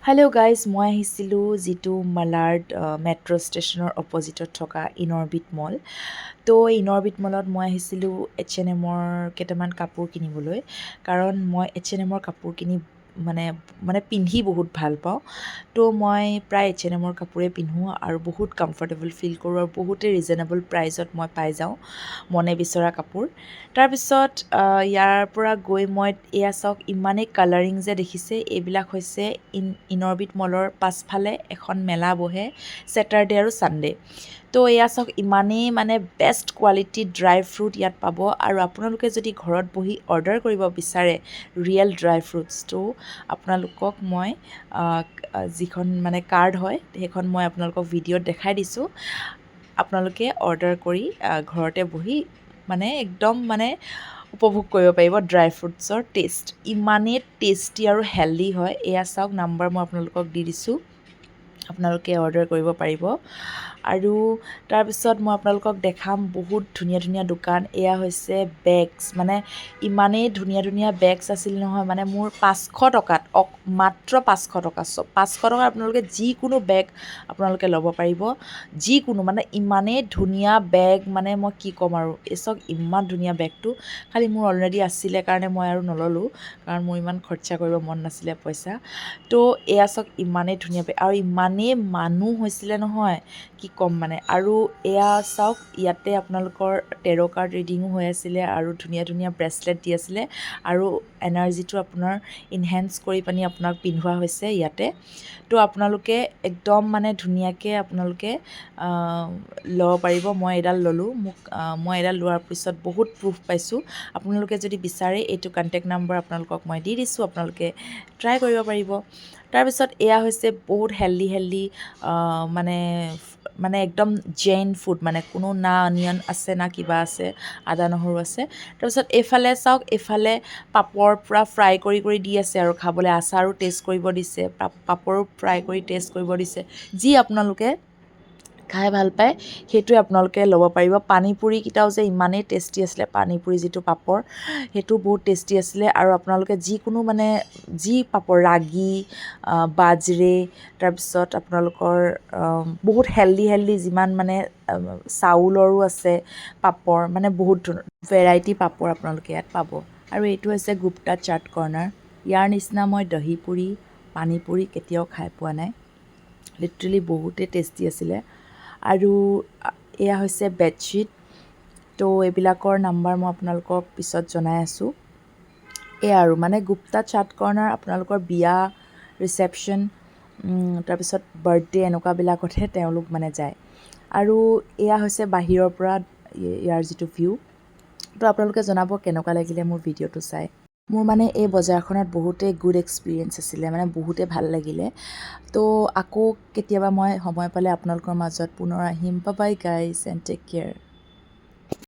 Hello' guys, মই আহিছিলোঁ যিটো মালাড মেট্ৰ' ষ্টেচনৰ অপজিটত থকা ইনৰবিট মল। তো ইনৰবিট মলত মই আহিছিলোঁ H&M-ৰ কেইটামান কাপোৰ কিনিবলৈ, কাৰণ মই H&M-ৰ কাপোৰ কিনি মানে পিন্ধি বহুত ভাল পাওঁ। তো মই প্ৰায় H&M-ৰ কাপোৰে পিন্ধোঁ আৰু বহুত কমফৰ্টেবল ফিল কৰোঁ আৰু বহুতেই ৰিজনেবল প্ৰাইজত মই পাই যাওঁ মনে বিচৰা কাপোৰ। তাৰপিছত ইয়াৰ পৰা গৈ মই এয়া চাওক, ইমানেই কালাৰিং যে দেখিছে, এইবিলাক হৈছে ইনৰবিট মলৰ পাছফালে এখন মেলা বহে ছেটাৰডে আৰু ছানডে। তো এয়া চাওক, ইমানেই বেষ্ট কোৱালিটি ড্ৰাই ফ্ৰুট ইয়াত পাব। আৰু আপোনালোকে যদি ঘৰত বহি অৰ্ডাৰ কৰিব বিচাৰে ৰিয়েল ড্ৰাই ফ্ৰুটছ, তো আপোনালোকক মই যিখন কাৰ্ড হয় সেইখন মই আপোনালোকক ভিডিঅ'ত দেখাই দিছোঁ। আপোনালোকে অৰ্ডাৰ কৰি ঘৰতে বহি একদম উপভোগ কৰিব পাৰিব ড্ৰাই ফ্ৰুটছৰ টেষ্ট। ইমানেই টেষ্টি আৰু হেল্ডি হয়। এয়া চাওক, নাম্বাৰ মই আপোনালোকক দি দিছোঁ, আপোনালোকে অৰ্ডাৰ কৰিব পাৰিব। আৰু তাৰপিছত মই আপোনালোকক দেখাম বহুত ধুনীয়া ধুনীয়া দোকান। এয়া হৈছে বেগছ, ইমানেই ধুনীয়া ধুনীয়া বেগছ আছিল নহয়, মোৰ 500 টকাত, মাত্ৰ 500 টকা। 500 টকাত আপোনালোকে যিকোনো বেগ আপোনালোকে ল'ব পাৰিব, যিকোনো ইমানেই ধুনীয়া বেগ, মই কি ক'ম আৰু। এই চাওক, ইমান ধুনীয়া বেগটো। খালি মোৰ অলৰেডি আছিলে কাৰণে মই আৰু নল'লোঁ, কাৰণ মোৰ ইমান খৰচা কৰিব মন নাছিলে পইচা। তো এয়া চাওক, ইমানেই ধুনীয়া বেগ আৰু ইমানেই মানুহ হৈছিলে নহয়, কি ক'ম আৰু এয়া চাওক, ইয়াতে আপোনালোকৰ টেৰ' কাৰ্ড ৰিডিঙো হৈ আছিলে আৰু ধুনীয়া ধুনীয়া ব্ৰেচলেট দি আছিলে আৰু এনাৰ্জিটো আপোনাৰ ইনহেঞ্চ কৰি পানি আপোনাক পিন্ধোৱা হৈছে ইয়াতে। তো আপোনালোকে একদম ধুনীয়াকৈ আপোনালোকে ল'ব পাৰিব। মই এডাল ল'লোঁ, মই এডাল লোৱাৰ পিছত বহুত প্ৰুফ পাইছোঁ। আপোনালোকে যদি বিচাৰে এইটো কণ্টেক্ট নাম্বাৰ আপোনালোকক মই দি দিছোঁ, আপোনালোকে ট্ৰাই কৰিব পাৰিব। তাৰপিছত এয়া হৈছে বহুত হেল্ডি একদম জেইন ফুড, কোনো না অনিয়ন আছে না কিবা আছে, আদা নহৰু আছে। তাৰপিছত এইফালে চাওক, এইফালে পাপৰ পূৰা ফ্ৰাই কৰি কৰি দি আছে আৰু খাবলৈ। আচাৰো টেষ্ট কৰিব দিছে, পাপৰো ফ্ৰাই কৰি টেষ্ট কৰিব দিছে। যি আপোনালোকে খাই ভাল পায় সেইটোৱে আপোনালোকে ল'ব পাৰিব। পানীপুৰিকেইটাও যে ইমানেই টেষ্টি আছিলে, পানীপুৰি যিটো পাপৰ সেইটো বহুত টেষ্টি আছিলে। আৰু আপোনালোকে যিকোনো যি পাপৰ, ৰাগী, বাজৰে, তাৰপিছত আপোনালোকৰ বহুত হেল্ডি যিমান চাউলৰো আছে পাপৰ, বহুত ভেৰাইটি পাপৰ আপোনালোকে ইয়াত পাব। আৰু এইটো হৈছে গুপ্তা চাট কৰ্ণাৰ। ইয়াৰ নিচিনা মই দহি পুৰি, পানীপুৰি কেতিয়াও খাই পোৱা নাই। লিটাৰেলি বহুতেই টেষ্টি আছিলে। আৰু এয়া হৈছে বেডশ্বীট। তো এইবিলাকৰ নাম্বাৰ মই আপোনালোকক পিছত জনাই আছোঁ। এয়া আৰু গুপ্তা চাট কৰ্ণাৰ আপোনালোকৰ বিয়া, ৰিচেপশ্যন, তাৰপিছত বাৰ্থডে এনেকুৱাবিলাকতহে তেওঁলোক যায়। আৰু এয়া হৈছে বাহিৰৰ পৰা ইয়াৰ যিটো ভিউ। তো আপোনালোকে জনাব কেনেকুৱা লাগিলে মোৰ ভিডিঅ'টো চাই। মোৰ এই বজাৰখনত বহুতেই গুড এক্সপিৰিয়েঞ্চ আছিলে, বহুতেই ভাল লাগিলে। তো আকৌ কেতিয়াবা মই সময় পালে আপোনালোকৰ মাজত পুনৰ আহিম। Bye bye guys and take care.